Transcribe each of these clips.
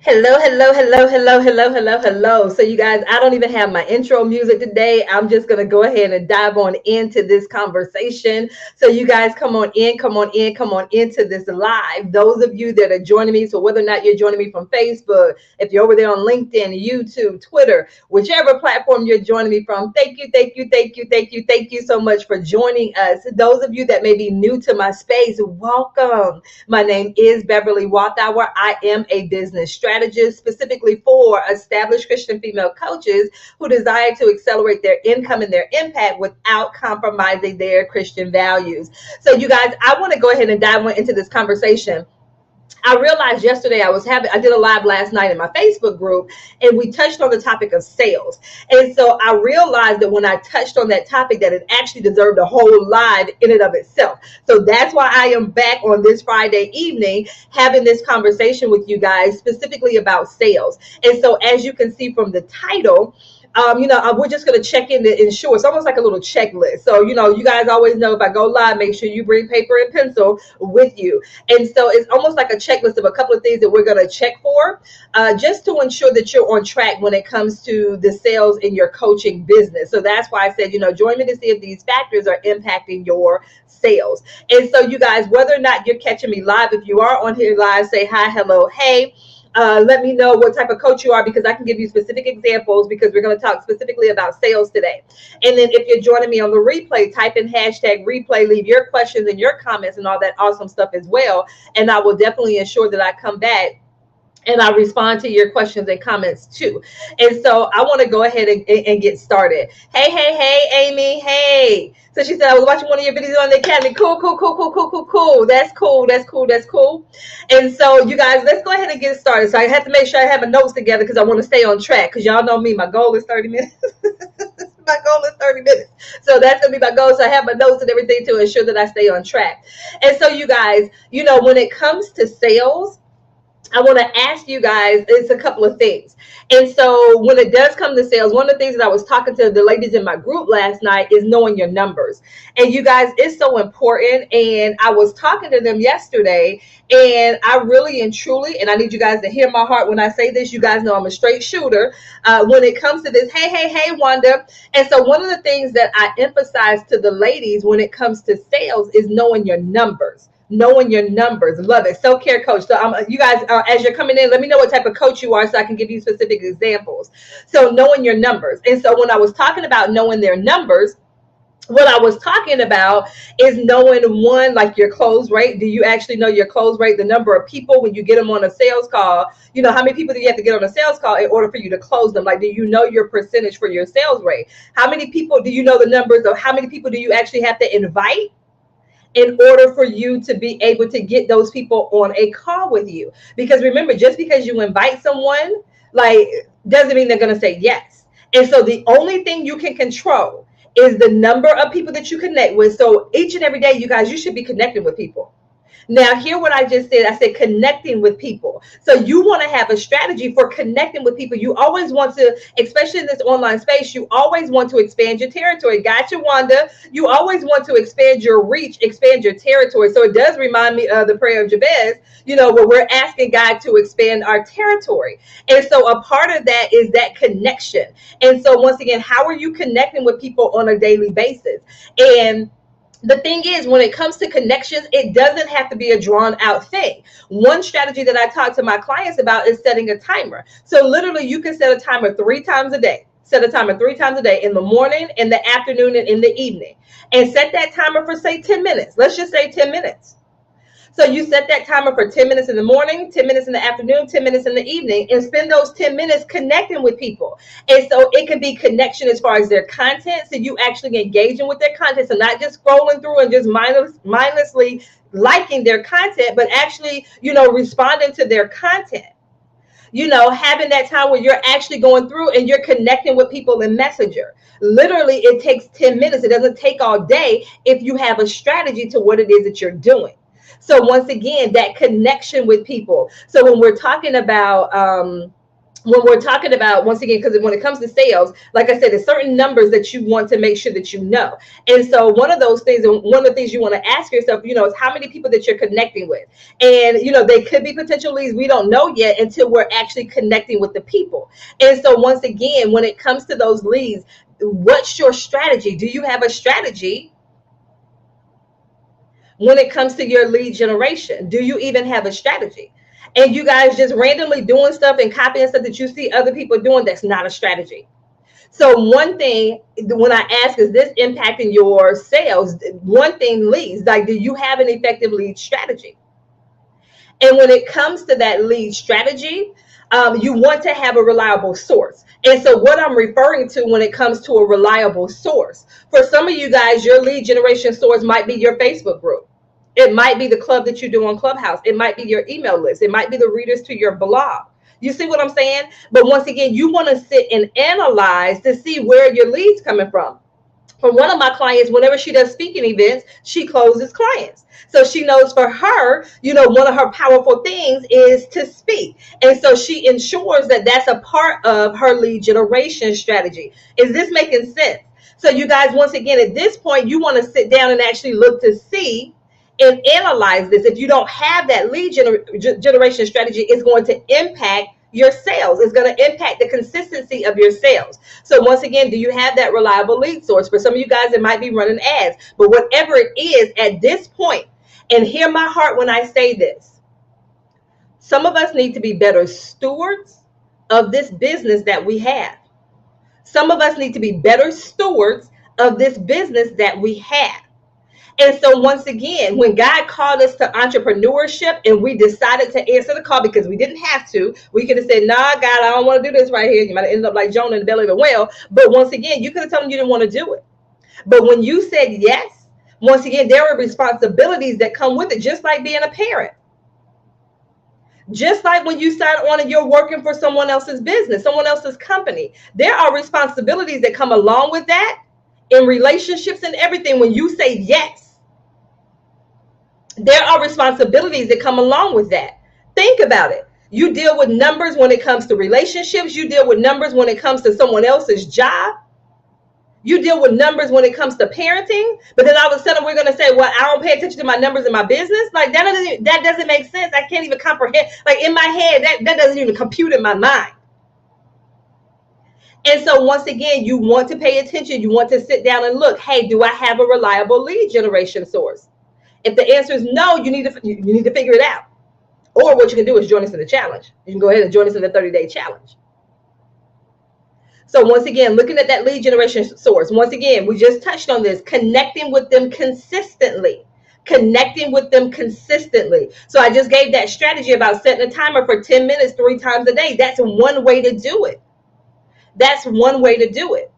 Hello, hello, hello, hello, hello, hello, hello. So, you guys, I don't even have my intro music today. I'm just going to go ahead and dive on into this conversation. So, you guys, come on in, come on in, come on into this live. Those of you that are joining me, so whether or not you're joining me from Facebook, if you're over there on LinkedIn, YouTube, Twitter, whichever platform you're joining me from, thank you, thank you, thank you, thank you, thank you so much for joining us. Those of you that may be new to my space, welcome. My name is Beverly Walthour. I am a business strategist specifically for established Christian female coaches who desire to accelerate their income and their impact without compromising their Christian values. So, you guys, I want to go ahead and dive into this conversation. I realized yesterday I did a live last night in my Facebook group, and we touched on the topic of sales. And so I realized that when I touched on that topic, that it actually deserved a whole live in and of itself. So that's why I am back on this Friday evening having this conversation with you guys specifically about sales. And so as you can see from the title, we're just going to check in to ensure. It's almost like a little checklist. So, you guys always know if I go live, make sure you bring paper and pencil with you. And so it's almost like a checklist of a couple of things that we're going to check for, just to ensure that you're on track when it comes to the sales in your coaching business. So that's why I said, join me to see if these factors are impacting your sales. And so, you guys, whether or not you're catching me live, if you are on here live, say hi, hello, hey. Let me know what type of coach you are, because I can give you specific examples, because we're going to talk specifically about sales today. And then if you're joining me on the replay, type in hashtag replay, leave your questions and your comments and all that awesome stuff as well. And I will definitely ensure that I come back and I respond to your questions and comments too. And so I want to go ahead and get started. Hey, Amy. Hey. So she said, I was watching one of your videos on the Academy. Cool. That's cool. And so, you guys, let's go ahead and get started. So I have to make sure I have my notes together, because I want to stay on track, because y'all know me. My goal is 30 minutes. My goal is 30 minutes. So that's going to be my goal. So I have my notes and everything to ensure that I stay on track. And so, you guys, when it comes to sales, I want to ask you guys, it's a couple of things. And so when it does come to sales, one of the things that I was talking to the ladies in my group last night is knowing your numbers. And you guys, it's so important. And I was talking to them yesterday, and I really and truly, and I need you guys to hear my heart when I say this. You guys know I'm a straight shooter when it comes to this. Hey, Wanda. And so one of the things that I emphasize to the ladies when it comes to sales is knowing your numbers. Knowing your numbers. Love it. Self-care coach. So you guys, as you're coming in, let me know what type of coach you are so I can give you specific examples. So knowing your numbers. And so when I was talking about knowing their numbers, what I was talking about is knowing, one, like your close rate. Do you actually know your close rate? The number of people when you get them on a sales call, how many people do you have to get on a sales call in order for you to close them? Like, do you know your percentage for your sales rate? How many people do you know the numbers of? How many people do you actually have to invite in order for you to be able to get those people on a call with you? Because remember, just because you invite someone, doesn't mean they're going to say yes. And so the only thing you can control is the number of people that you connect with. So each and every day, you guys, you should be connecting with people. Now, hear what I just said. I said connecting with people. So you want to have a strategy for connecting with people. You always want to, especially in this online space, you always want to expand your territory. Gotcha, Wanda. You always want to expand your reach, expand your territory. So it does remind me of the prayer of Jabez, where we're asking God to expand our territory. And so a part of that is that connection. And so once again, how are you connecting with people on a daily basis? And the thing is, when it comes to connections, it doesn't have to be a drawn out thing. One strategy that I talk to my clients about is setting a timer. So literally you can set a timer 3 times a day. Set a timer 3 times a day, in the morning, in the afternoon, and in the evening. And set that timer for, say, 10 minutes. Let's just say 10 minutes. So you set that timer for 10 minutes in the morning, 10 minutes in the afternoon, 10 minutes in the evening, and spend those 10 minutes connecting with people. And so it can be connection as far as their content. So you actually engaging with their content. So not just scrolling through and just mindlessly liking their content, but actually, responding to their content. Having that time where you're actually going through and you're connecting with people in Messenger. Literally, it takes 10 minutes. It doesn't take all day if you have a strategy to what it is that you're doing. So once again, that connection with people. So when we're talking about when we're talking about, once again, because when it comes to sales, like I said, there's certain numbers that you want to make sure that you know. And so one of those things, and one of the things you want to ask yourself, is how many people that you're connecting with. And they could be potential leads, we don't know yet until we're actually connecting with the people. And so once again, when it comes to those leads, what's your strategy? Do you have a strategy when it comes to your lead generation? Do you even have a strategy? And you guys just randomly doing stuff and copying stuff that you see other people doing, that's not a strategy. So one thing, when I ask, is this impacting your sales? One thing, leads, like, do you have an effective lead strategy? And when it comes to that lead strategy, you want to have a reliable source. And so what I'm referring to when it comes to a reliable source, for some of you guys, your lead generation source might be your Facebook group. It might be the club that you do on Clubhouse. It might be your email list. It might be the readers to your blog. You see what I'm saying? But once again, you want to sit and analyze to see where your leads coming from. For one of my clients, whenever she does speaking events, she closes clients. So she knows for her, one of her powerful things is to speak. And so she ensures that that's a part of her lead generation strategy. Is this making sense? So you guys, once again, at this point, you want to sit down and actually look to see and analyze this. If you don't have that lead generation strategy, it's going to impact your sales. It's going to impact the consistency of your sales. So once again, do you have that reliable lead source? For some of you guys, it might be running ads, but whatever it is at this point, and hear my heart when I say this, some of us need to be better stewards of this business that we have. Some of us need to be better stewards of this business that we have. And so once again, when God called us to entrepreneurship and we decided to answer the call, because we didn't have to, we could have said, nah, God, I don't want to do this right here. You might have ended up like Jonah in the belly of the whale. But once again, you could have told him you didn't want to do it. But when you said yes, once again, there are responsibilities that come with it, just like being a parent. Just like when you sign on and you're working for someone else's business, someone else's company, there are responsibilities that come along with that in relationships and everything. When you say yes, there are responsibilities that come along with that. Think about it. You deal with numbers when it comes to relationships. You deal with numbers when it comes to someone else's job. You deal with numbers when it comes to parenting. But then all of a sudden we're going to say, well, I don't pay attention to my numbers in my business. Like that doesn't make sense. I can't even comprehend. Like in my head, that doesn't even compute in my mind. And so once again, you want to pay attention. You want to sit down and look, hey, do I have a reliable lead generation source? If the answer is no, you need to figure it out. Or what you can do is join us in the challenge. You can go ahead and join us in the 30-day challenge. So once again, looking at that lead generation source, once again, we just touched on this, connecting with them consistently. Connecting with them consistently. So I just gave that strategy about setting a timer for 10 minutes 3 times a day. That's one way to do it. That's one way to do it.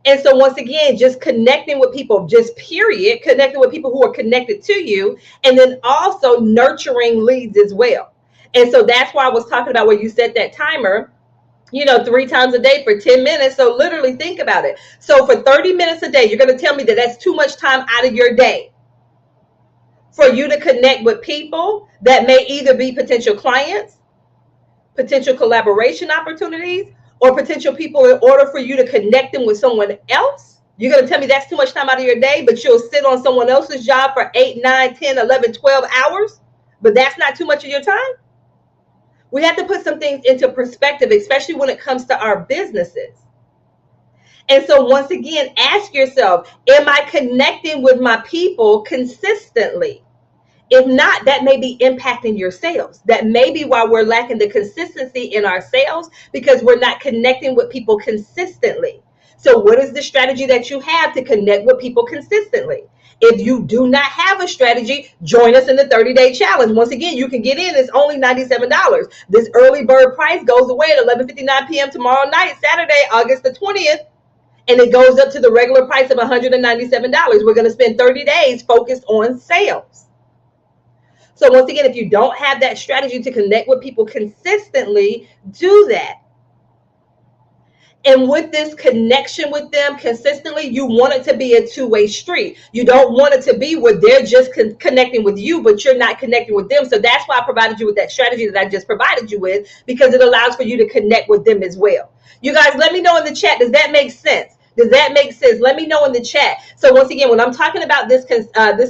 And so once again, just connecting with people, just period, connecting with people who are connected to you, and then also nurturing leads as well. And so that's why I was talking about where you set that timer, 3 times a day for 10 minutes. So literally think about it. So for 30 minutes a day, you're going to tell me that that's too much time out of your day for you to connect with people that may either be potential clients, potential collaboration opportunities, or potential people in order for you to connect them with someone else. You're going to tell me that's too much time out of your day, but you'll sit on someone else's job for 8, 9, 10, 11, 12 hours, but that's not too much of your time? We have to put some things into perspective, especially when it comes to our businesses. And so once again, ask yourself, am I connecting with my people consistently? If not, that may be impacting your sales. That may be why we're lacking the consistency in our sales, because we're not connecting with people consistently. So what is the strategy that you have to connect with people consistently? If you do not have a strategy, join us in the 30-day challenge. Once again, you can get in. It's only $97. This early bird price goes away at 11:59 p.m. tomorrow night, Saturday, August the 20th. And it goes up to the regular price of $197. We're going to spend 30 days focused on sales. So once again, if you don't have that strategy to connect with people consistently, do that. And with this connection with them consistently, you want it to be a two-way street. You don't want it to be where they're just connecting with you, but you're not connecting with them. So that's why I provided you with that strategy that I just provided you with, because it allows for you to connect with them as well. You guys, let me know in the chat. Does that make sense? Does that make sense? Let me know in the chat. So once again, when I'm talking about this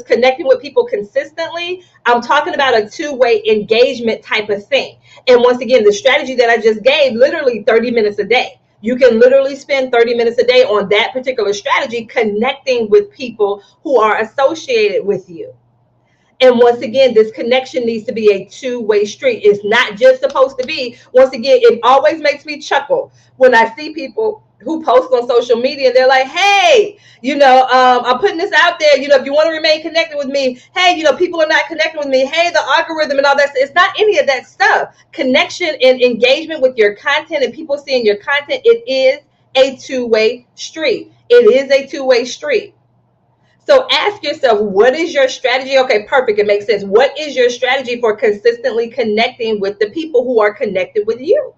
connecting with people consistently, I'm talking about a two-way engagement type of thing. And once again, the strategy that I just gave, literally 30 minutes a day. You can literally spend 30 minutes a day on that particular strategy, connecting with people who are associated with you. And once again, this connection needs to be a two-way street. It's not just supposed to be, once again, it always makes me chuckle when I see people who post on social media. They're like, hey, I'm putting this out there. If you want to remain connected with me, hey, people are not connecting with me. Hey, the algorithm and all that. It's not any of that stuff. Connection and engagement with your content and people seeing your content, it is a two-way street. It is a two-way street. So ask yourself, what is your strategy? Okay, perfect. It makes sense. What is your strategy for consistently connecting with the people who are connected with you?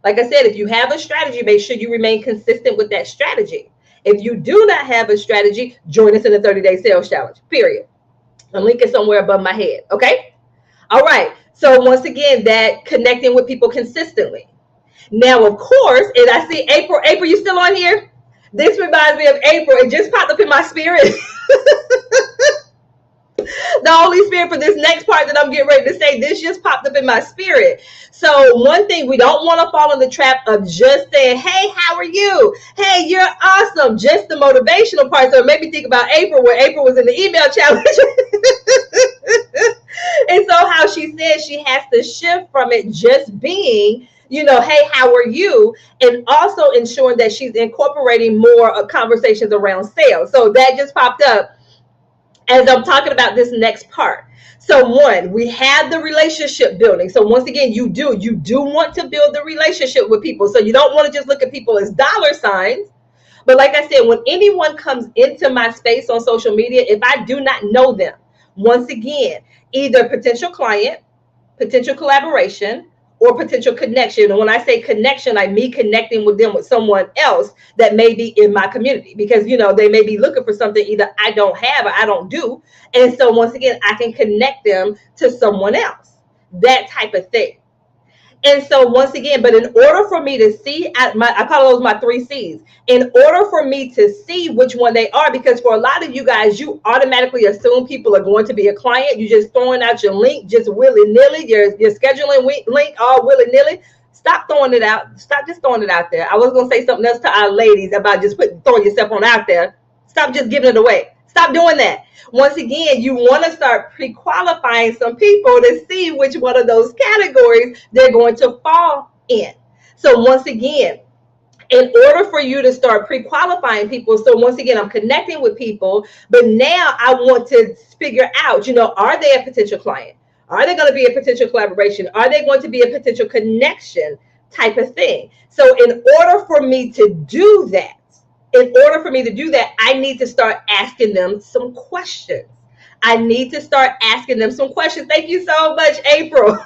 Like I said, if you have a strategy, make sure you remain consistent with that strategy. If you do not have a strategy, join us in the 30-day sales challenge, period. The link is somewhere above my head, okay? All right. So once again, that connecting with people consistently. Now, of course, and I see April. April, you still on here? This reminds me of April. It just popped up in my spirit. The Holy Spirit, for this next part that I'm getting ready to say, this just popped up in my spirit. So one thing, we don't want to fall in the trap of just saying, hey, how are you? Hey, you're awesome. Just the motivational part. So it made me think about April, where April was in the email challenge. And so how she said she has to shift from it just being, hey, how are you? And also ensuring that she's incorporating more conversations around sales. So that just popped up as I'm talking about this next part. So one, we have the relationship building. So once again, you do want to build the relationship with people. So you don't want to just look at people as dollar signs. But like I said, when anyone comes into my space on social media, if I do not know them, once again, either potential client, potential collaboration, or potential connection. And when I say connection, like me connecting with them with someone else that may be in my community, because, they may be looking for something either I don't have or I don't do. And so once again, I can connect them to someone else, that type of thing. And so once again, but in order for me to see, I call those my 3 C's. In order for me to see which one they are, because for a lot of you guys, you automatically assume people are going to be a client. You're just throwing out your link, just willy-nilly, your scheduling link all willy-nilly. Stop throwing it out. Stop just throwing it out there. I was going to say something else to our ladies about just throwing yourself on out there. Stop just giving it away. Stop doing that. Once again, you want to start pre-qualifying some people to see which one of those categories they're going to fall in. So once again, in order for you to start pre-qualifying people, so once again, I'm connecting with people, but now I want to figure out, are they a potential client? Are they going to be a potential collaboration? Are they going to be a potential connection type of thing? So in order for me to do that, I need to start asking them some questions. Thank you so much, April.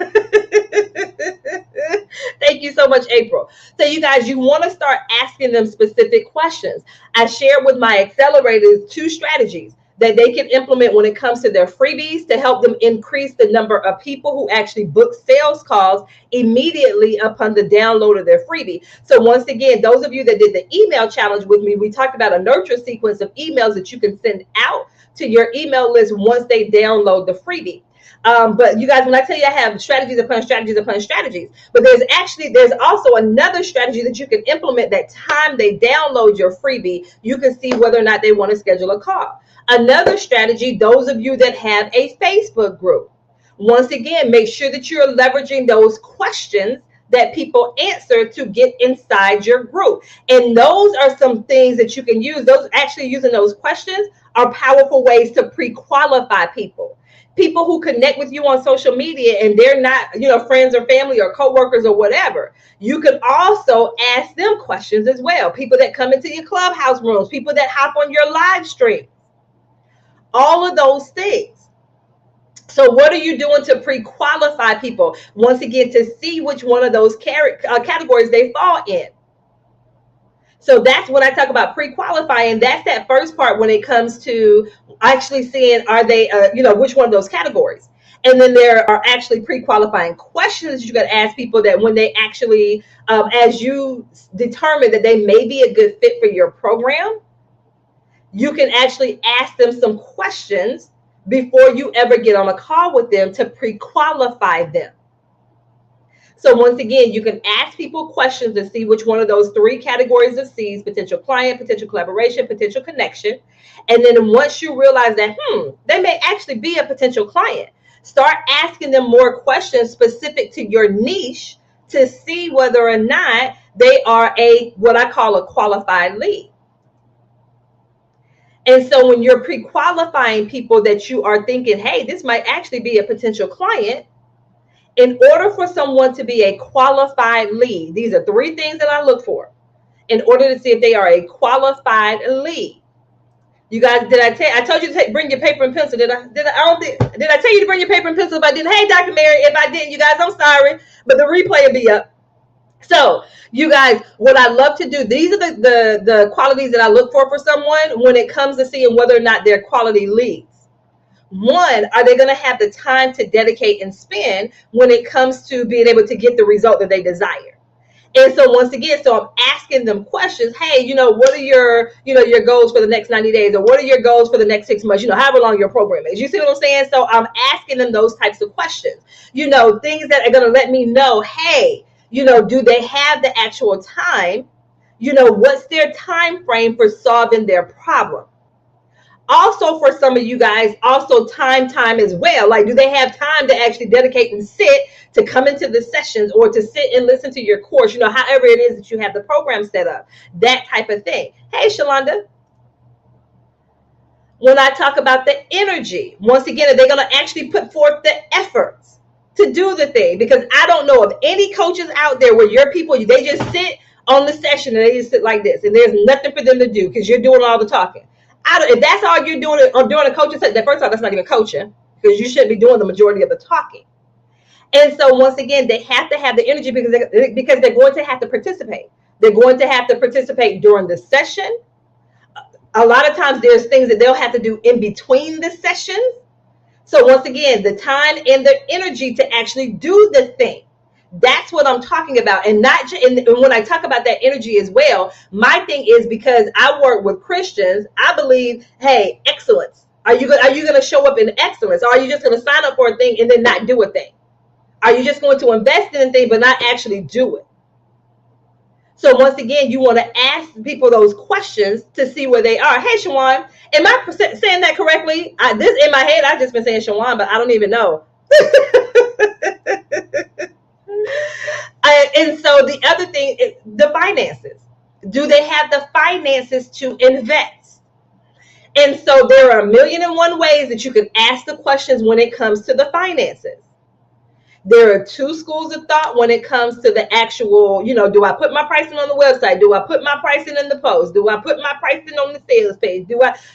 Thank you so much, April. So you guys, you want to start asking them specific questions. I shared with my accelerators 2 strategies that they can implement when it comes to their freebies to help them increase the number of people who actually book sales calls immediately upon the download of their freebie. So once again, those of you that did the email challenge with me, we talked about a nurture sequence of emails that you can send out to your email list once they download the freebie. But you guys, when I tell you I have strategies upon strategies upon strategies, but there's also another strategy that you can implement that time they download your freebie, you can see whether or not they want to schedule a call. Another strategy, those of you that have a Facebook group, once again, make sure that you're leveraging those questions that people answer to get inside your group. And those are some things that you can use. Those actually using those questions are powerful ways to pre-qualify people. People who connect with you on social media and they're not, friends or family or coworkers or whatever. You can also ask them questions as well. People that come into your clubhouse rooms, people that hop on your live stream. All of those things. So what are you doing to pre-qualify people? Once again, to see which one of those categories they fall in. So that's when I talk about pre-qualifying. That's that first part when it comes to actually seeing, are they, which one of those categories. And then there are actually pre-qualifying questions you can ask people that when they actually, as you determine that they may be a good fit for your program, you can actually ask them some questions before you ever get on a call with them to pre-qualify them. So once again, you can ask people questions to see which one of those three categories of C's: potential client, potential collaboration, potential connection. And then once you realize that, they may actually be a potential client, start asking them more questions specific to your niche to see whether or not they are what I call a qualified lead. And so when you're pre-qualifying people that you are thinking, hey, this might actually be a potential client, in order for someone to be a qualified lead, these are three things that I look for in order to see if they are a qualified lead. You guys, I told you to bring your paper and pencil. Did I tell you to bring your paper and pencil? If I didn't, hey, Dr. Mary, if I didn't, you guys, I'm sorry, but the replay will be up. So you guys, what I love to do, these are the qualities that I look for someone when it comes to seeing whether or not they're quality leads. One, are they going to have the time to dedicate and spend when it comes to being able to get the result that they desire? And so once again, so I'm asking them questions. Hey, what are your goals for the next 90 days? Or what are your goals for the next 6 months? However long your program is. You see what I'm saying? So I'm asking them those types of questions, things that are going to let me know, hey, do they have the actual time? What's their time frame for solving their problem? Also, for some of you guys, also time as well. Like, do they have time to actually dedicate and sit to come into the sessions or to sit and listen to your course, however it is that you have the program set up, that type of thing. Hey, Shalonda. When I talk about the energy, once again, are they going to actually put forth the efforts to do the thing? Because I don't know of any coaches out there where your people, they just sit on the session and they just sit like this and there's nothing for them to do because you're doing all the talking. If that's all you're doing or doing a coaching session, first of all, that's not even coaching because you shouldn't be doing the majority of the talking. And so once again, they have to have the energy because they're going to have to participate. They're going to have to participate during the session. A lot of times there's things that they'll have to do in between the sessions. So once again, the time and the energy to actually do the thing. That's what I'm talking about. And when I talk about that energy as well, my thing is, because I work with Christians, I believe, hey, excellence. Are you going to show up in excellence? Or are you just going to sign up for a thing and then not do a thing? Are you just going to invest in a thing but not actually do it? So once again, you want to ask people those questions to see where they are. Hey, Shawan, am I saying that correctly? This in my head, I've just been saying Shawan, but I don't even know. And so the other thing is the finances. Do they have the finances to invest? And so there are 1,000,001 ways that you can ask the questions when it comes to the finances. There are two schools of thought when it comes to the actual, do I put my pricing on the website? Do I put my pricing in the post? Do I put my pricing on the sales page?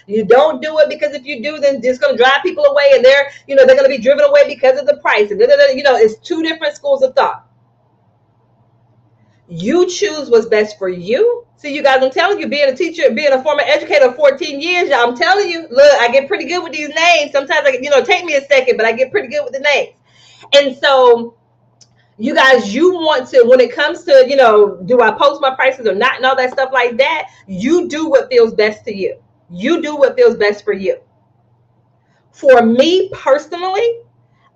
You don't do it, because if you do, then it's going to drive people away and they're going to be driven away because of the price. And it's two different schools of thought. You choose what's best for you. See, you guys, I'm telling you, being a teacher, being a former educator of 14 years, I'm telling you, look, I get pretty good with these names. Sometimes, take me a second, but I get pretty good with the names. And so you guys, you want to, when it comes to, do I post my prices or not and all that stuff like that, you do what feels best to you. You do what feels best for you. For me personally,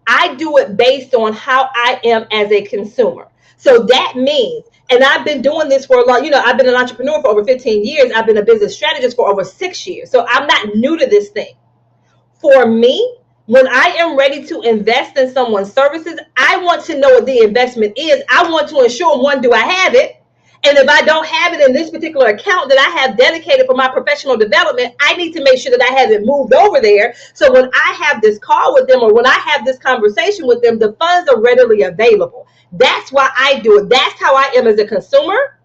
I do it based on how I am as a consumer. So that means, and I've been doing this for a long, I've been an entrepreneur for over 15 years. I've been a business strategist for over 6 years. So I'm not new to this thing. For me, when I am ready to invest in someone's services, I want to know what the investment is. I want to ensure, one, do I have it? And if I don't have it in this particular account that I have dedicated for my professional development, I need to make sure that I have it moved over there. So when I have this call with them or when I have this conversation with them, the funds are readily available. That's why I do it. That's how I am as a consumer.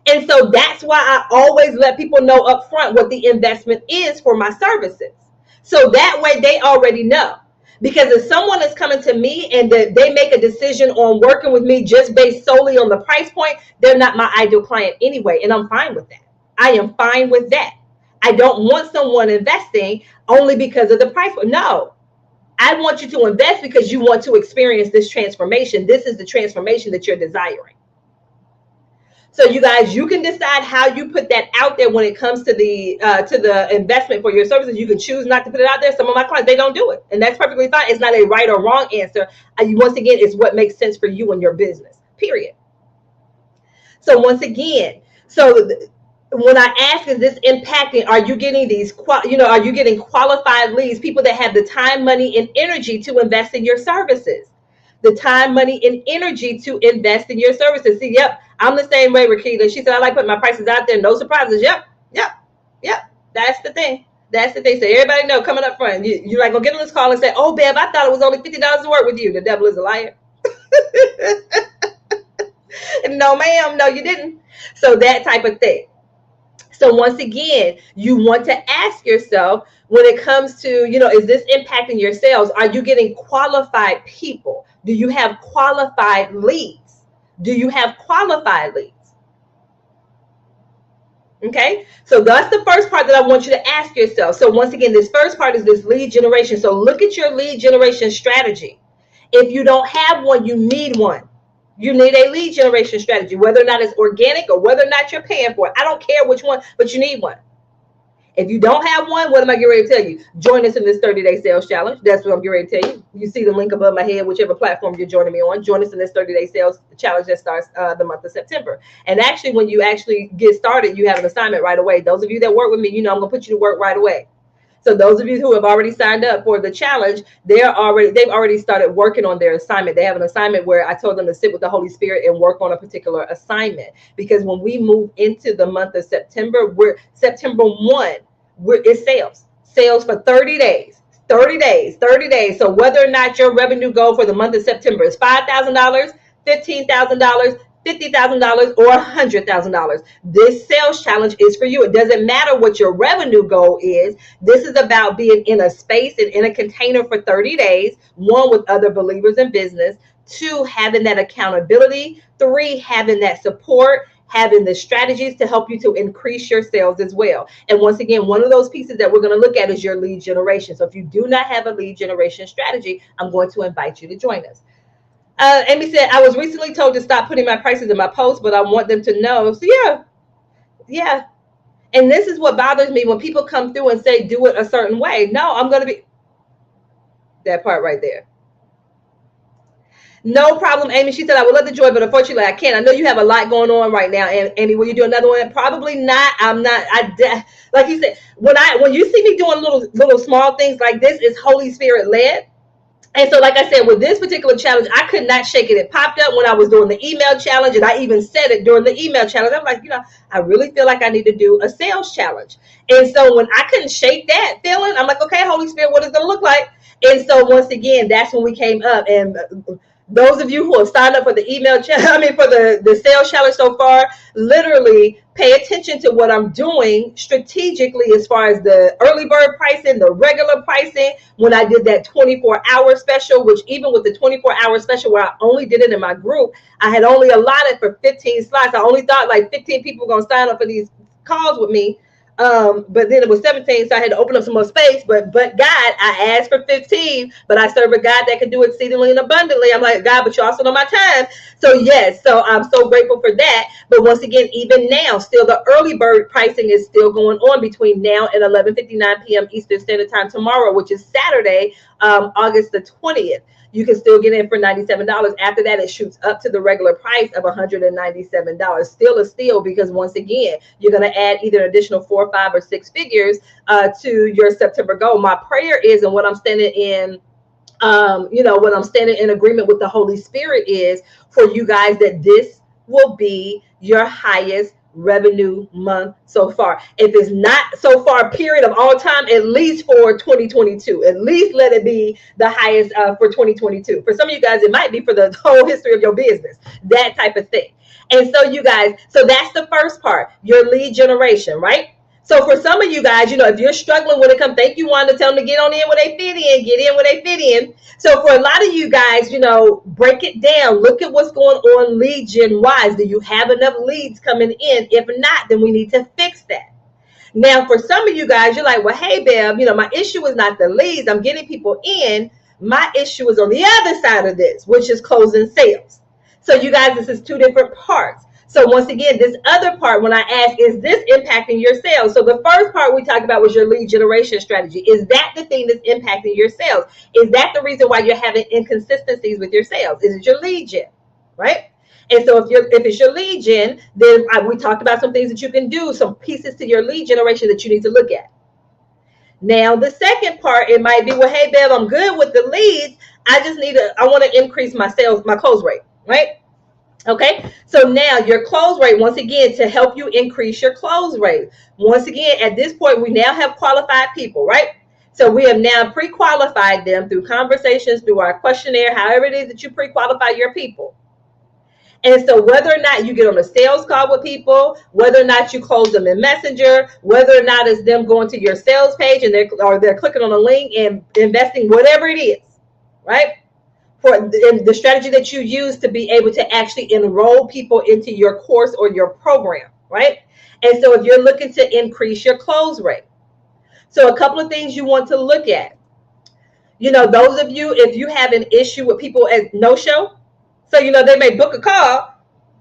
And so that's why I always let people know up front what the investment is for my services. So that way they already know. Because if someone is coming to me and they make a decision on working with me just based solely on the price point, they're not my ideal client anyway. And I'm fine with that. I am fine with that. I don't want someone investing only because of the price point. No, I want you to invest because you want to experience this transformation. This is the transformation that you're desiring. So you guys, you can decide how you put that out there when it comes to the investment for your services. You can choose not to put it out there. Some of my clients, they don't do it, and that's perfectly fine. It's not a right or wrong answer. Once again, it's what makes sense for you and your business. Period. So once again, when I ask, is this impacting? Are you getting these? Are you getting qualified leads? People that have the time, money, and energy to invest in your services. The time, money, and energy to invest in your services. See, yep, I'm the same way, Rakita. She said, I like putting my prices out there. No surprises. Yep. That's the thing. So everybody know, coming up front, you're like, gonna get on this call and say, oh, Bev, I thought it was only $50 to work with you. The devil is a liar. No, ma'am. No, you didn't. So that type of thing. So once again, you want to ask yourself, when it comes to, is this impacting your sales? Are you getting qualified people? Do you have qualified leads? Okay, so that's the first part that I want you to ask yourself. So once again, this first part is this lead generation. So look at your lead generation strategy. If you don't have one, you need one. You need a lead generation strategy, whether or not it's organic or whether or not you're paying for it. I don't care which one, but you need one. If you don't have one, what am I getting ready to tell you? Join us in this 30-day sales challenge. That's what I'm getting ready to tell you. You see the link above my head, whichever platform you're joining me on. Join us in this 30-day sales challenge that starts the month of September. And actually, when you actually get started, you have an assignment right away. Those of you that work with me, I'm going to put you to work right away. So those of you who have already signed up for the challenge, they've already started working on their assignment. They have an assignment where I told them to sit with the Holy Spirit and work on a particular assignment. Because when we move into the month of September, September 1, it's sales for 30 days. 30 days. So whether or not your revenue goal for the month of September is $5,000, $15,000, $50,000, or $100,000, this sales challenge is for you. It doesn't matter what your revenue goal is. This is about being in a space and in a container for 30 days, 1, with other believers in business, 2, having that accountability, 3, having that support, having the strategies to help you to increase your sales as well. And once again, one of those pieces that we're going to look at is your lead generation. So if you do not have a lead generation strategy, I'm going to invite you to join us. Amy said, I was recently told to stop putting my prices in my posts, but I want them to know. So yeah. And this is what bothers me when people come through and say, do it a certain way. No, I'm going to be that part right there. No problem, Amy. She said, I would love to join, but unfortunately I can't. I know you have a lot going on right now. And Amy, will you do another one? Probably not. I'm not. Like you said, when you see me doing little small things like this, it's Holy Spirit led. And so, like I said, with this particular challenge, I could not shake it. It popped up when I was doing the email challenge, and I even said it during the email challenge. I'm like, I really feel like I need to do a sales challenge. And so when I couldn't shake that feeling, I'm like, okay, Holy Spirit, what is it going to look like? And so once again, that's when we came up. And those of you who have signed up for the email challenge, for the sales challenge so far, literally pay attention to what I'm doing strategically as far as the early bird pricing, the regular pricing. When I did that 24-hour special, which even with the 24-hour special where I only did it in my group, I had only allotted for 15 slots. I only thought like 15 people were going to sign up for these calls with me. But then it was 17, so I had to open up some more space. But God, I asked for 15, but I serve a God that can do exceedingly and abundantly. I'm like, God, but you also know my time. So yes, so I'm so grateful for that. But once again, even now, still the early bird pricing is still going on between now and 11:59 p.m. Eastern Standard Time tomorrow, which is Saturday, August the 20th. You can still get in for $97. After that, it shoots up to the regular price of $197. Still a steal, because once again, you're going to add either an additional 4, 5, or 6 figures to your September goal. My prayer is, and what I'm standing in, what I'm standing in agreement with the Holy Spirit is for you guys, that this will be your highest revenue month so far. If it's not so far period of all time, at least for 2022, at least let it be the highest for 2022. For some of you guys, it might be for the whole history of your business, that type of thing. And so you guys, so that's the first part, your lead generation, right? So for some of you guys, if you're struggling when it comes, thank you, Wanda, tell them to get on in where they fit in, get in where they fit in. So for a lot of you guys, break it down. Look at what's going on lead gen wise. Do you have enough leads coming in? If not, then we need to fix that. Now, for some of you guys, you're like, well, hey, Bev, my issue is not the leads. I'm getting people in. My issue is on the other side of this, which is closing sales. So you guys, this is two different parts. So once again, this other part, when I ask, is this impacting your sales? So the first part we talked about was your lead generation strategy. Is that the thing that's impacting your sales? Is that the reason why you're having inconsistencies with your sales? Is it your lead gen, right? And so if it's your lead gen, then we talked about some things that you can do, some pieces to your lead generation that you need to look at. Now, the second part, it might be, well, hey, Bev, I'm good with the leads. I want to increase my close rate, right? Okay, so now your close rate, once again, to help you increase your close rate. Once again, at this point, we now have qualified people, right? So we have now pre-qualified them through conversations, through our questionnaire, however it is that you pre-qualify your people. And so whether or not you get on a sales call with people, whether or not you close them in Messenger, whether or not it's them going to your sales page and they're clicking on a link and investing, whatever it is, right? For the strategy that you use to be able to actually enroll people into your course or your program, right? And so if you're looking to increase your close rate, so a couple of things you want to look at, those of you, if you have an issue with people at no-show, so, they may book a call,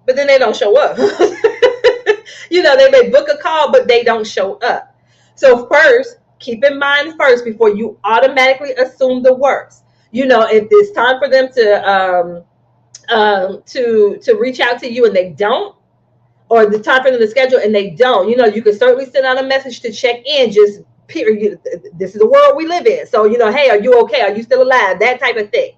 but then they don't show up. They may book a call, but they don't show up. So first, keep in mind first, before you automatically assume the worst. If it's time for them to reach out to you and they don't, or the time for them to schedule and they don't, you can certainly send out a message to check in, just period. This is the world we live in. So, hey, are you okay? Are you still alive? That type of thing.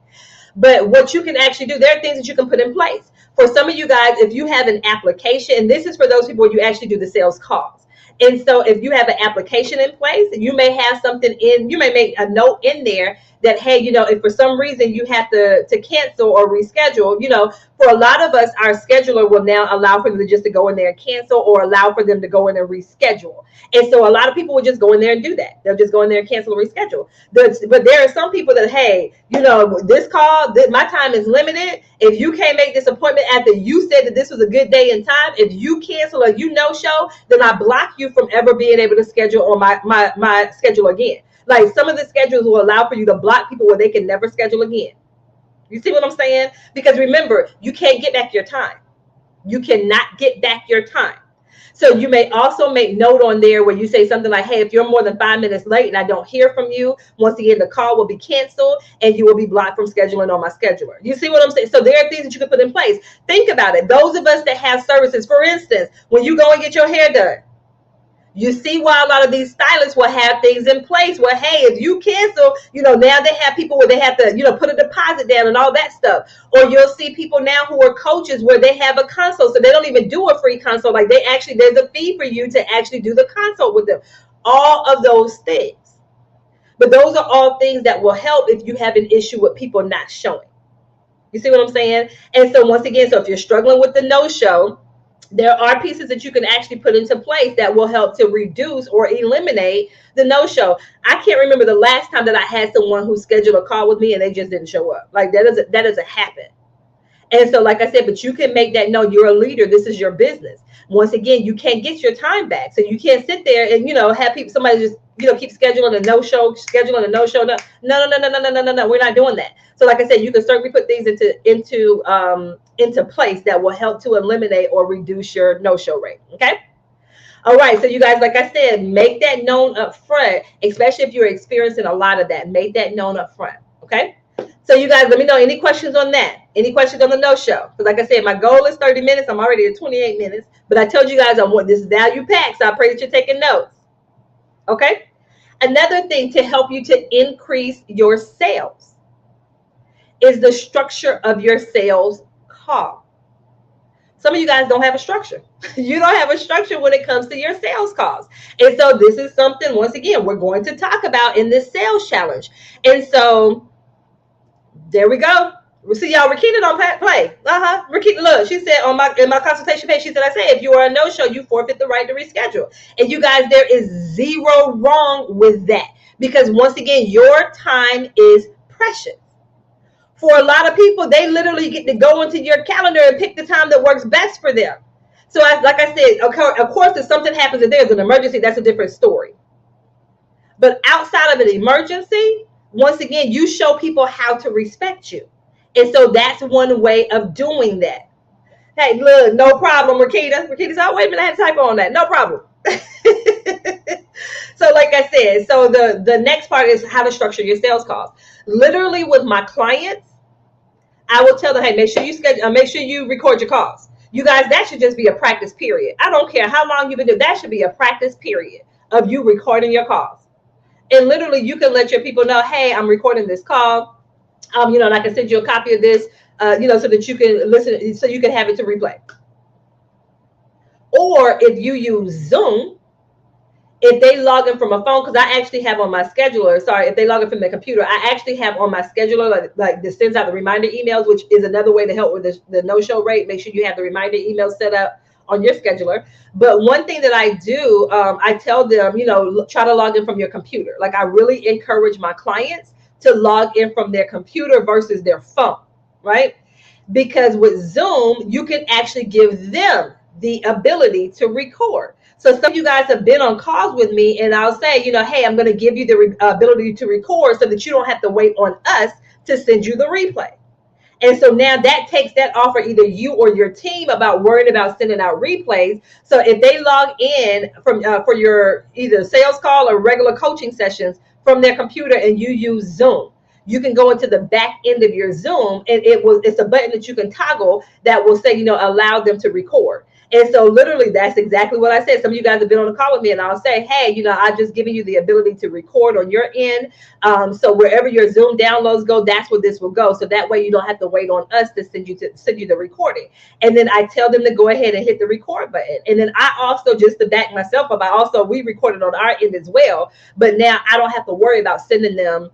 But what you can actually do, there are things that you can put in place. For some of you guys, if you have an application, and this is for those people where you actually do the sales calls. And so if you have an application in place, you may have something you may make a note in there that, hey, if for some reason you have to cancel or reschedule, for a lot of us, our scheduler will now allow for them just to go in there and cancel, or allow for them to go in and reschedule. And so a lot of people will just go in there and do that. They'll just go in there and cancel or reschedule. But there are some people that, hey, this call, my time is limited. If you can't make this appointment after you said that this was a good day and time, if you cancel or you no-show, then I block you from ever being able to schedule on my schedule again. Like, some of the schedules will allow for you to block people where they can never schedule again. You see what I'm saying? Because remember, you can't get back your time. You cannot get back your time. So you may also make note on there where you say something like, hey, if you're more than 5 minutes late and I don't hear from you, once again, the call will be canceled and you will be blocked from scheduling on my scheduler. You see what I'm saying? So there are things that you can put in place. Think about it. Those of us that have services, for instance, when you go and get your hair done, you see why a lot of these stylists will have things in place where, hey, if you cancel, now they have people where they have to, put a deposit down and all that stuff. Or you'll see people now who are coaches where they have a consult. So they don't even do a free consult. Like, there's a fee for you to actually do the consult with them. All of those things. But those are all things that will help if you have an issue with people not showing. You see what I'm saying? And so once again, so if you're struggling with the no-show, there are pieces that you can actually put into place that will help to reduce or eliminate the no-show. I can't remember the last time that I had someone who scheduled a call with me and they just didn't show up. Like, that doesn't happen. And so, like I said, but you can make that known. You're a leader. This is your business. Once again, you can't get your time back. So you can't sit there and, have somebody just, keep scheduling a no-show. No. We're not doing that. So like I said, you can certainly put things into place that will help to eliminate or reduce your no-show rate. Okay. All right. So you guys, like I said, make that known up front, especially if you're experiencing a lot of that. Make that known up front. Okay. So you guys, let me know any questions on that. Any questions on the no-show? Because like I said, my goal is 30 minutes. I'm already at 28 minutes. But I told you guys I want this value pack. So I pray that you're taking notes. Okay. Another thing to help you to increase your sales is the structure of your sales call. Some of you guys don't have a structure. You don't have a structure when it comes to your sales calls. And so this is something, once again, we're going to talk about in this sales challenge. And so there we go. See y'all, Rakita don't play. Rakita, look, she said on my in my consultation page, she said, I say if you are a no-show, you forfeit the right to reschedule. And you guys, there is zero wrong with that. Because once again, your time is precious. For a lot of people, they literally get to go into your calendar and pick the time that works best for them. So like I said, of course, if something happens, if there's an emergency, that's a different story. But outside of an emergency, once again, you show people how to respect you. And so that's one way of doing that. Hey, look, no problem, Rakita. Rakita's, oh, wait a minute, I had a typo on that. No problem. So like I said, so the next part is how to structure your sales calls. Literally with my clients, I will tell them, hey, make sure you schedule, make sure you record your calls. You guys, that should just be a practice period. I don't care how long you've been doing, that should be a practice period of you recording your calls. And literally you can let your people know, hey, I'm recording this call. And I can send you a copy of this, so that you can listen, so you can have it to replay. Or if you use Zoom, if they log in from a phone, because I actually have on my scheduler, if they log in from the computer, I actually have on my scheduler, like this sends out the reminder emails, which is another way to help with the no-show rate. Make sure you have the reminder email set up on your scheduler. But one thing that I do, I tell them, try to log in from your computer. Like I really encourage my clients to log in from their computer versus their phone, right? Because with Zoom, you can actually give them the ability to record. So some of you guys have been on calls with me and I'll say, hey, I'm going to give you the ability to record so that you don't have to wait on us to send you the replay. And so now that takes that off for either you or your team about worrying about sending out replays. So if they log in from for your either sales call or regular coaching sessions from their computer and you use Zoom, you can go into the back end of your Zoom and it's a button that you can toggle that will say, allow them to record. And so literally that's exactly what I said. Some of you guys have been on a call with me and I'll say, hey, I've just given you the ability to record on your end. So wherever your Zoom downloads go, that's where this will go. So that way you don't have to wait on us to send you the recording. And then I tell them to go ahead and hit the record button. And then I also, just to back myself up, we recorded on our end as well. But now I don't have to worry about sending them,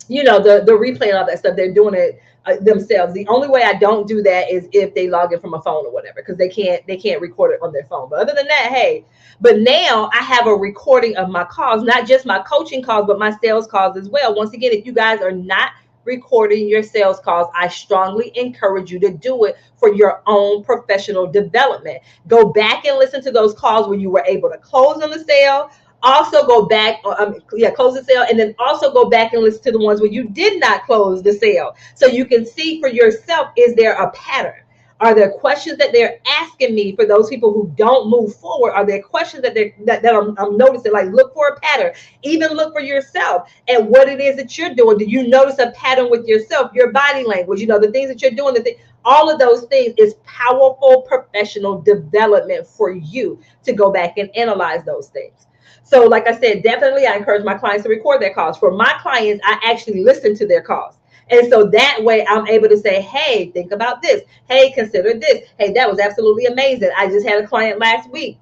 the replay and all that stuff. They're doing it themselves. The only way I don't do that is if they log in from a phone or whatever, because they can't record it on their phone. But other than that, hey, but now I have a recording of my calls, not just my coaching calls, but my sales calls as well. Once again, if you guys are not recording your sales calls, I strongly encourage you to do it for your own professional development. Go back and listen to those calls where you were able to close on the sale. Also go back, close the sale, and then also go back and listen to the ones where you did not close the sale. So you can see for yourself, is there a pattern? Are there questions that they're asking me for those people who don't move forward? Are there questions that I'm noticing? Like, look for a pattern. Even look for yourself and what it is that you're doing. Do you notice a pattern with yourself, your body language, the things that you're doing, all of those things is powerful professional development for you to go back and analyze those things. So like I said, definitely I encourage my clients to record their calls. For my clients, I actually listen to their calls. And so that way I'm able to say, hey, think about this. Hey, consider this. Hey, that was absolutely amazing. I just had a client last week.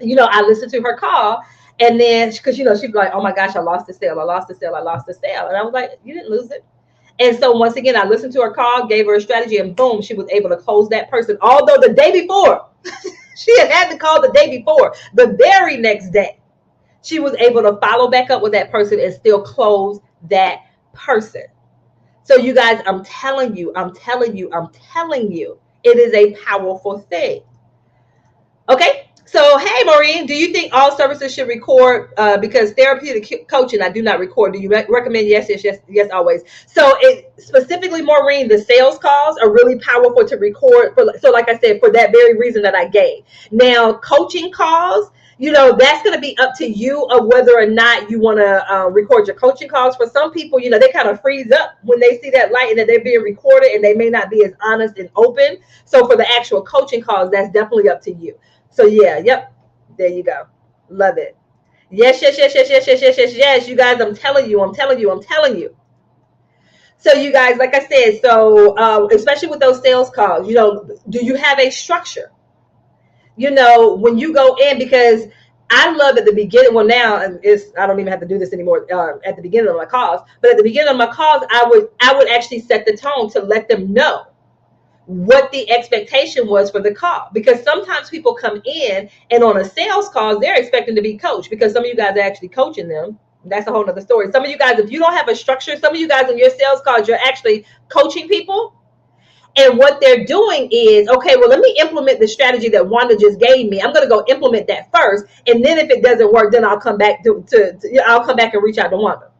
I listened to her call. And then, because, she'd be like, oh my gosh, I lost the sale. And I was like, you didn't lose it. And so once again, I listened to her call, gave her a strategy, and boom, she was able to close that person. Although the day before, she had to call the day before, the very next day, she was able to follow back up with that person and still close that person. So you guys, I'm telling you, it is a powerful thing. Okay. So, hey, Maureen, do you think all services should record? Because therapeutic coaching, I do not record. Do you recommend? Yes, always. So specifically, Maureen, the sales calls are really powerful to record. So like I said, for that very reason that I gave. Now, coaching calls, that's going to be up to you of whether or not you want to record your coaching calls. For some people, they kind of freeze up when they see that light and that they're being recorded and they may not be as honest and open. So for the actual coaching calls, that's definitely up to you. So yep, there you go. Love it. Yes. You guys, I'm telling you. So you guys, like I said, so especially with those sales calls, do you have a structure? When you go in, because I love at the beginning. Well, now I don't even have to do this anymore at the beginning of my calls. But at the beginning of my calls, I would actually set the tone to let them know what the expectation was for the call, because sometimes people come in and on a sales call they're expecting to be coached, because some of you guys are actually coaching them. That's a whole nother story. Some of you guys, if you don't have a structure, some of you guys in your sales calls, you're actually coaching people. And what they're doing is, okay, well, let me implement the strategy that Wanda just gave me. I'm going to go implement that first. And then if it doesn't work, then I'll come back I'll come back and reach out to Wanda.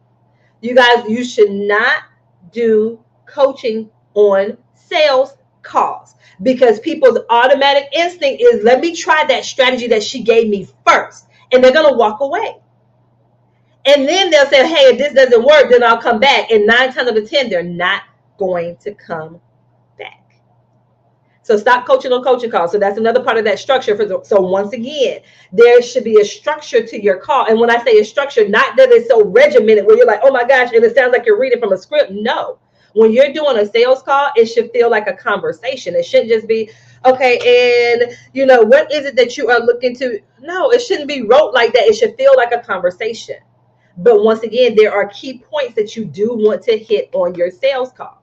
You guys, you should not do coaching on sales calls, because people's automatic instinct is, let me try that strategy that she gave me first. And they're going to walk away. And then they'll say, hey, if this doesn't work, then I'll come back. And 9 times out of 10, they're not going to come back. So stop coaching on coaching calls. So that's another part of that structure. So once again, there should be a structure to your call. And when I say a structure, not that it's so regimented where you're like, oh my gosh, and it sounds like you're reading from a script. No. When you're doing a sales call, it should feel like a conversation. It shouldn't just be, okay, and what is it that you are looking to? No, it shouldn't be wrote like that. It should feel like a conversation. But once again, there are key points that you do want to hit on your sales call.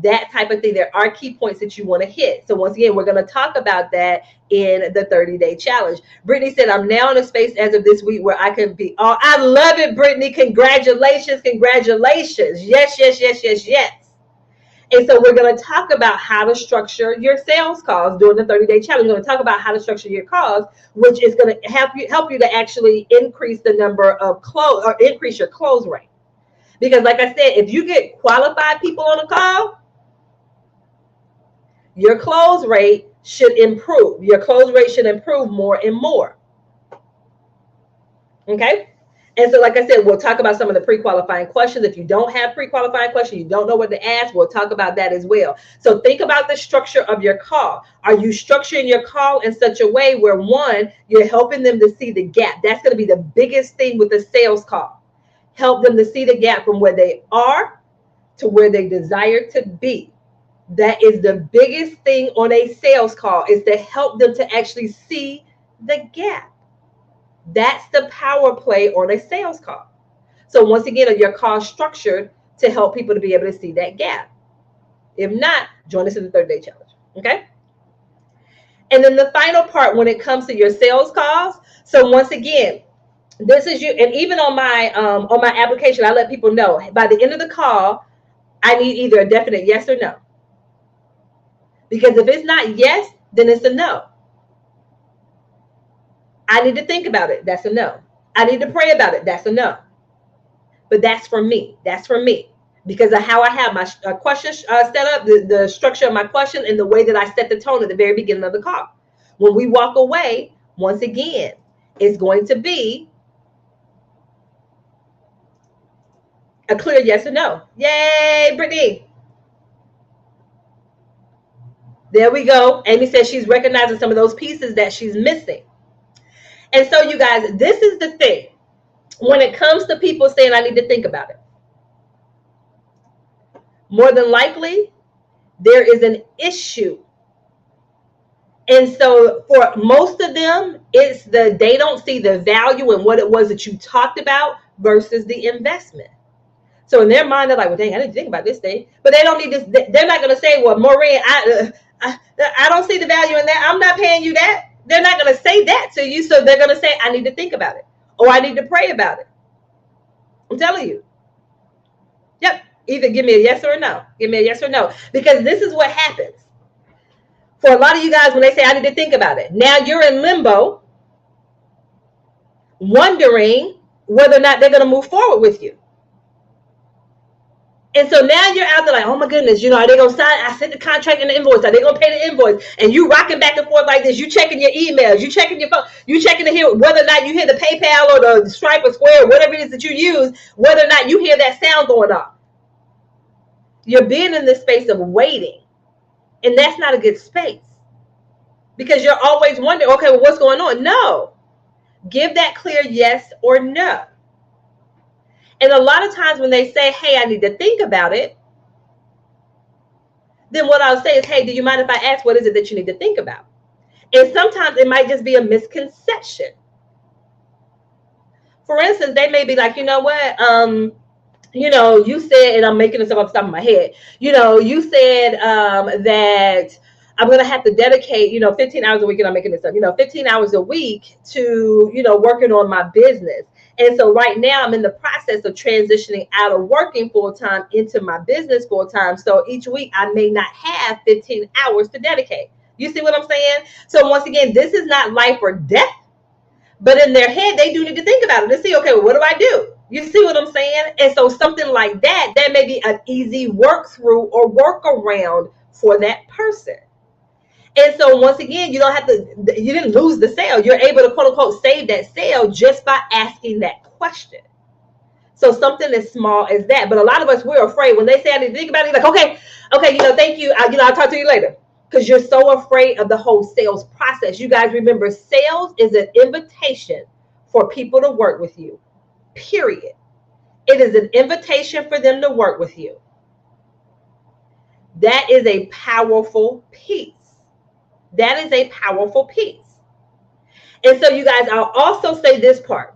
That type of thing. There are key points that you want to hit. So once again, we're going to talk about that in the 30-day challenge. Brittany said, I'm now in a space as of this week where I can be. Oh, I love it, Brittany. Congratulations. Congratulations. Yes, yes, yes, yes, yes. And so we're going to talk about how to structure your sales calls during the 30-day challenge. We're going to talk about how to structure your calls, which is going to help you to actually increase the number of close, or increase your close rate. Because like I said, if you get qualified people on a call, your close rate should improve. Your close rate should improve more and more. Okay? And so, like I said, we'll talk about some of the pre-qualifying questions. If you don't have pre-qualifying questions, you don't know what to ask, we'll talk about that as well. So think about the structure of your call. Are you structuring your call in such a way where, one, you're helping them to see the gap? That's going to be the biggest thing with the sales call. Help them to see the gap from where they are to where they desire to be. That is the biggest thing on a sales call, is to help them to actually see the gap. That's the power play on a sales call. So once again, are your calls structured to help people to be able to see that gap? If not, join us in the 30-day challenge. Okay. And then the final part when it comes to your sales calls. So once again, this is you. And even on my application, I let people know by the end of the call, I need either a definite yes or no. Because if it's not yes, then it's a no. I need to think about it. That's a no. I need to pray about it. That's a no. But that's for me. That's for me. Because of how I have my question set up, the structure of my question, and the way that I set the tone at the very beginning of the call. When we walk away, once again, it's going to be a clear yes or no. Yay, Brittany. There we go. Amy says she's recognizing some of those pieces that she's missing. And so, you guys, this is the thing. When it comes to people saying, I need to think about it, more than likely, there is an issue. And so for most of them, it's they don't see the value in what it was that you talked about versus the investment. So in their mind, they're like, well, dang, I need to think about this thing. But they don't need this. They're not going to say, well, Maureen, I don't see the value in that. I'm not paying you that. They're not going to say that to you. So they're going to say, I need to think about it. Or I need to pray about it. I'm telling you. Yep. Either give me a yes or a no. Give me a yes or no. Because this is what happens. For a lot of you guys, when they say, I need to think about it, now you're in limbo, wondering whether or not they're going to move forward with you. And so now you're out there like, oh my goodness, are they going to sign? I sent the contract and the invoice. Are they going to pay the invoice? And you rocking back and forth like this. You checking your emails. You checking your phone. You checking to hear whether or not you hear the PayPal or the Stripe or Square, or whatever it is that you use, whether or not you hear that sound going off. You're being in this space of waiting. And that's not a good space. Because you're always wondering, okay, well, what's going on? No. Give that clear yes or no. And a lot of times when they say, hey, I need to think about it, then what I'll say is, hey, do you mind if I ask what is it that you need to think about? And sometimes it might just be a misconception. For instance, they may be like, you know what, you said, and I'm making this up off the top of my head, you said that I'm going to have to dedicate, 15 hours a week, and I'm making this up, 15 hours a week to, working on my business. And so right now I'm in the process of transitioning out of working full time into my business full time. So each week I may not have 15 hours to dedicate. You see what I'm saying? So once again, this is not life or death. But in their head, they do need to think about it and see, okay, well, what do I do? You see what I'm saying? And so something like that may be an easy work through or workaround for that person. And so once again, you didn't lose the sale. You're able to quote unquote save that sale just by asking that question. So something as small as that. But a lot of us, we're afraid when they say I need to think about it, like, okay, thank you. I'll talk to you later. Because you're so afraid of the whole sales process. You guys remember, sales is an invitation for people to work with you, period. It is an invitation for them to work with you. That is a powerful piece. That is a powerful piece. And so you guys, I'll also say this part.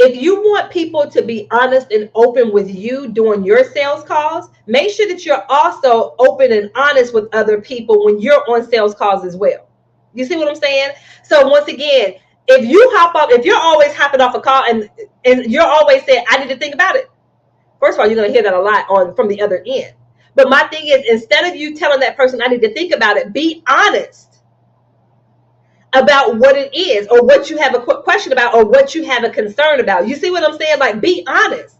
If you want people to be honest and open with you during your sales calls, make sure that you're also open and honest with other people when you're on sales calls as well. You see what I'm saying? So once again, if you're always hopping off a call and you're always saying, I need to think about it. First of all, you're going to hear that a lot from the other end. But my thing is, instead of you telling that person, I need to think about it, be honest about what it is, or what you have a question about, or what you have a concern about. You see what I'm saying? Like, be honest.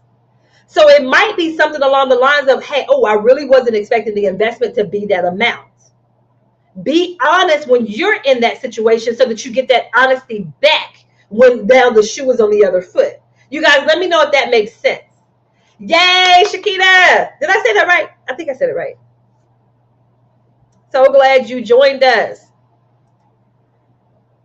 So it might be something along the lines of, hey, I really wasn't expecting the investment to be that amount. Be honest when you're in that situation so that you get that honesty back when now the shoe is on the other foot. You guys, let me know if that makes sense. Yay, Shakita. Did I say that right? I think I said it right. So glad you joined us.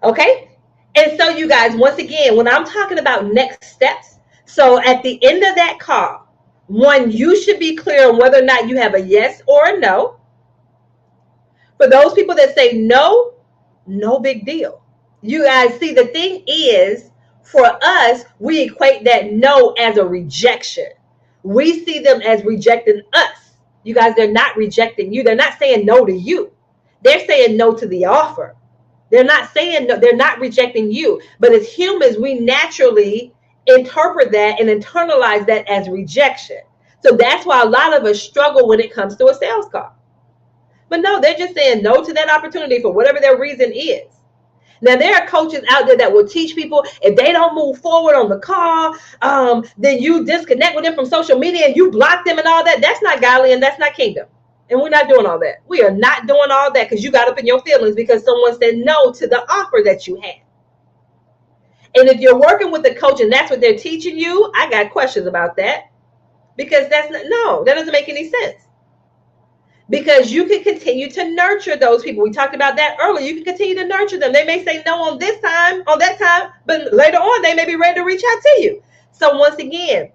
Okay. And so you guys, once again, when I'm talking about next steps, so at the end of that call, one, you should be clear on whether or not you have a yes or a no. For those people that say no, no big deal. You guys see, the thing is, for us, we equate that no as a rejection. We see them as rejecting us. You guys, they're not rejecting you. They're not saying no to you. They're saying no to the offer. They're not saying no, they're not rejecting you. But as humans, we naturally interpret that and internalize that as rejection. So that's why a lot of us struggle when it comes to a sales call. But no, they're just saying no to that opportunity for whatever their reason is. Now, there are coaches out there that will teach people, if they don't move forward on the call, then you disconnect with them from social media and you block them and all that. That's not godly and that's not kingdom. And we're not doing all that. We are not doing all that because you got up in your feelings because someone said no to the offer that you had. And if you're working with a coach and that's what they're teaching you, I got questions about that, because that doesn't make any sense. Because you can continue to nurture those people. We talked about that earlier. You can continue to nurture them. They may say no on this time, on that time, but later on they may be ready to reach out to you. So once again,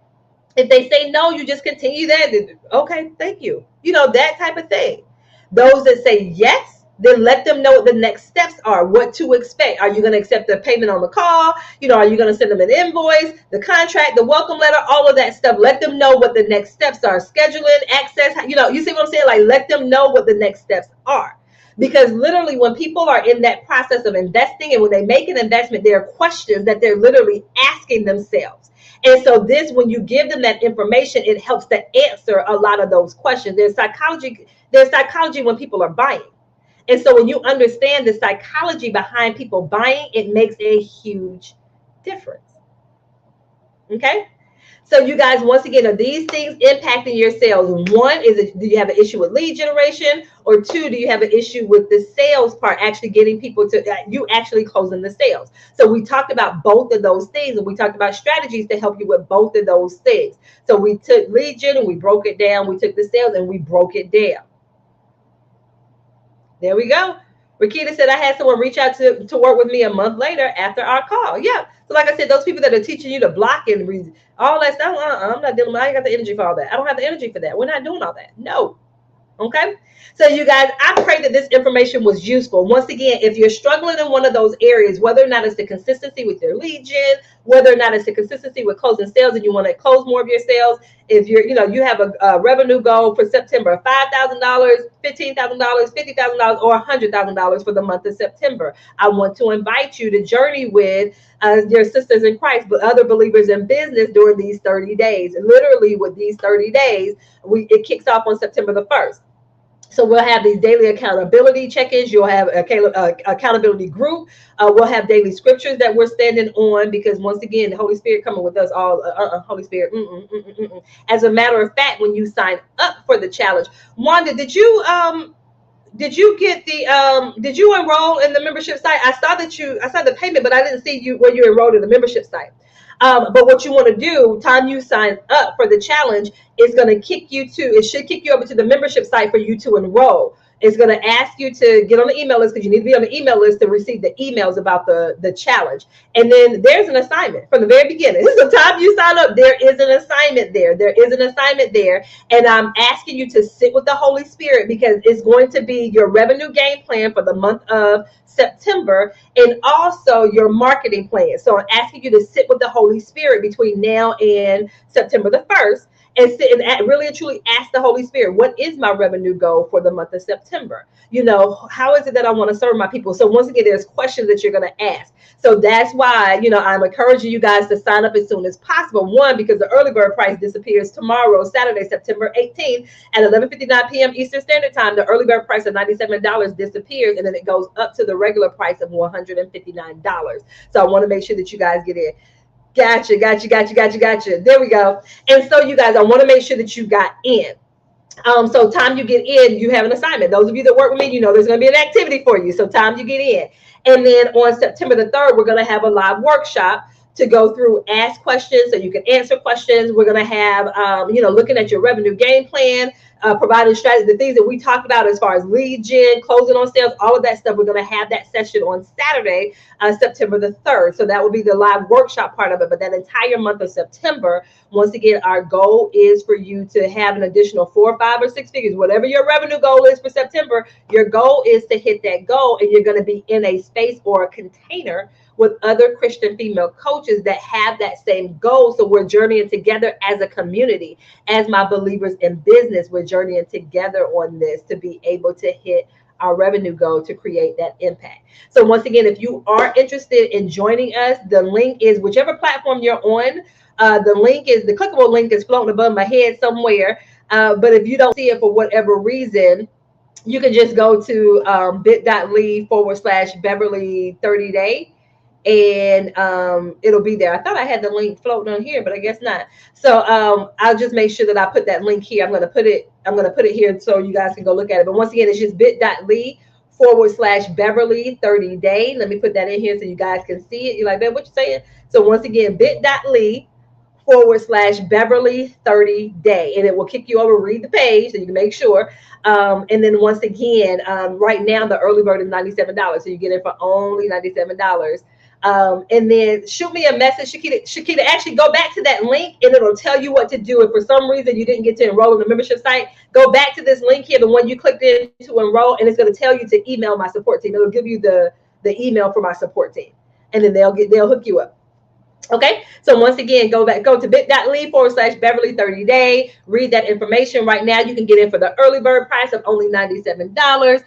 if they say no, you just continue that. Okay, thank you. That type of thing. Those that say yes, then let them know what the next steps are, what to expect. Are you going to accept the payment on the call? Are you going to send them an invoice, the contract, the welcome letter, all of that stuff? Let them know what the next steps are. Scheduling, access, you see what I'm saying? Like, let them know what the next steps are. Because literally when people are in that process of investing and when they make an investment, there are questions that they're literally asking themselves. And so when you give them that information, it helps to answer a lot of those questions. There's psychology when people are buying. And so when you understand the psychology behind people buying, it makes a huge difference. Okay? So you guys, once again, are these things impacting your sales? One, do you have an issue with lead generation? Or two, do you have an issue with the sales part, actually getting people to you actually closing the sales? So we talked about both of those things, and we talked about strategies to help you with both of those things. So we took lead gen and we broke it down. We took the sales and we broke it down. There we go. Rakita said, I had someone reach out to work with me a month later after our call. Yeah. So like I said, those people that are teaching you to block and all that stuff, I'm not dealing with, I ain't got the energy for all that. I don't have the energy for that. We're not doing all that. No. Okay. So you guys, I pray that this information was useful. Once again, if you're struggling in one of those areas, whether or not it's the consistency with your lead gen, whether or not it's the consistency with closing sales and you want to close more of your sales, if you're, you have a revenue goal for September, $5,000, $15,000, $50,000, or $100,000 for the month of September, I want to invite you to journey with your sisters in Christ, but other believers in business during these 30 days. Literally, with these 30 days, it kicks off on September the 1st. So we'll have these daily accountability check-ins. You'll have accountability group. We'll have daily scriptures that we're standing on, because once again, the Holy Spirit coming with us all. Holy Spirit. As a matter of fact, when you sign up for the challenge, Wanda, did you get the did you enroll in the membership site? I saw the payment, but I didn't see you when you enrolled in the membership site. But what you want to do, time you sign up for the challenge, is going to it should kick you over to the membership site for you to enroll. It's going to ask you to get on the email list, because you need to be on the email list to receive the emails about the challenge. And then there's an assignment from the very beginning. So time you sign up, there is an assignment there. There is an assignment there. And I'm asking you to sit with the Holy Spirit, because it's going to be your revenue game plan for the month of September, and also your marketing plan. So I'm asking you to sit with the Holy Spirit between now and September the 1st, and sit and really and truly ask the Holy Spirit, what is my revenue goal for the month of September? How is it that I want to serve my people? So once again, there's questions that you're going to ask. So that's why, I'm encouraging you guys to sign up as soon as possible. One, because the early bird price disappears tomorrow, Saturday, September 18th at 11:59 p.m. Eastern Standard Time. The early bird price of $97 disappears, and then it goes up to the regular price of $159. So I want to make sure that you guys get in. Gotcha. There we go. And so you guys, I want to make sure that you got in. So time you get in, you have an assignment. Those of you that work with me, there's going to be an activity for you. So time you get in. And then on September the 3rd, we're going to have a live workshop to go through, ask questions so you can answer questions. We're going to have, looking at your revenue game plan, providing strategy, the things that we talked about as far as lead gen, closing on sales, all of that stuff. We're going to have that session on Saturday, September the 3rd. So that will be the live workshop part of it. But that entire month of September, once again, our goal is for you to have an additional 4, 5, or 6 figures. Whatever your revenue goal is for September, your goal is to hit that goal, and you're going to be in a space or a container with other Christian female coaches that have that same goal. So we're journeying together as a community, as my believers in business. We're journeying together on this to be able to hit our revenue goal, to create that impact. So once again, if you are interested in joining us, the link is whichever platform you're on. The clickable link is floating above my head somewhere. But if you don't see it for whatever reason, you can just go to bit.ly/Beverly 30 day, and it'll be there. I thought I had the link floating on here, but I guess not. So I'll just make sure that I put that link here. I'm going to put it here so you guys can go look at it. But once again, it's just bit.ly/Beverly 30 day. Let me put that in here so you guys can see it. You're like, man, what you saying? So once again, bit.ly/Beverly 30 day, and it will kick you over. Read the page so you can make sure. And then once again, right now the early bird is $97, so you get it for only $97. And then shoot me a message, Shakita. Actually, go back to that link, and it'll tell you what to do. If for some reason you didn't get to enroll in the membership site, go back to this link here, the one you clicked in to enroll, and it's going to tell you to email my support team. It'll give you the email for my support team, and then they'll hook you up. Okay, so once again, go to bit.ly/Beverly 30 day. Read that information. Right now, you can get in for the early bird price of only $97.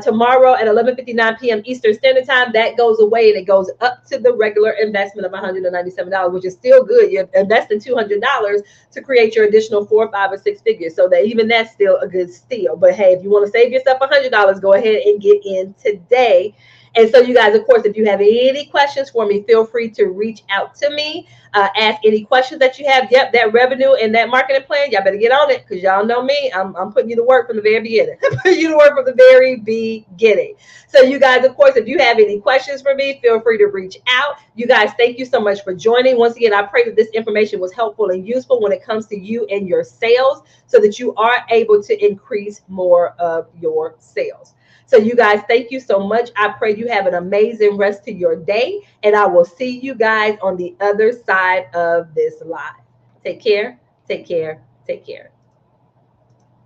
Tomorrow at 11:59 p.m. Eastern Standard Time, that goes away, and it goes up to the regular investment of $197, which is still good. You're investing $200 to create your additional 4, 5, or 6 figures. So that even that's still a good steal. But hey, if you want to save yourself $100, go ahead and get in today. And so you guys, of course, if you have any questions for me, feel free to reach out to me. Ask any questions that you have. Yep, that revenue and that marketing plan, y'all better get on it, because y'all know me. I'm putting you to work from the very beginning. So you guys, of course, if you have any questions for me, feel free to reach out. You guys, thank you so much for joining. Once again, I pray that this information was helpful and useful when it comes to you and your sales, so that you are able to increase more of your sales. So you guys, thank you so much. I pray you have an amazing rest of your day, and I will see you guys on the other side of this live. Take care, take care, take care.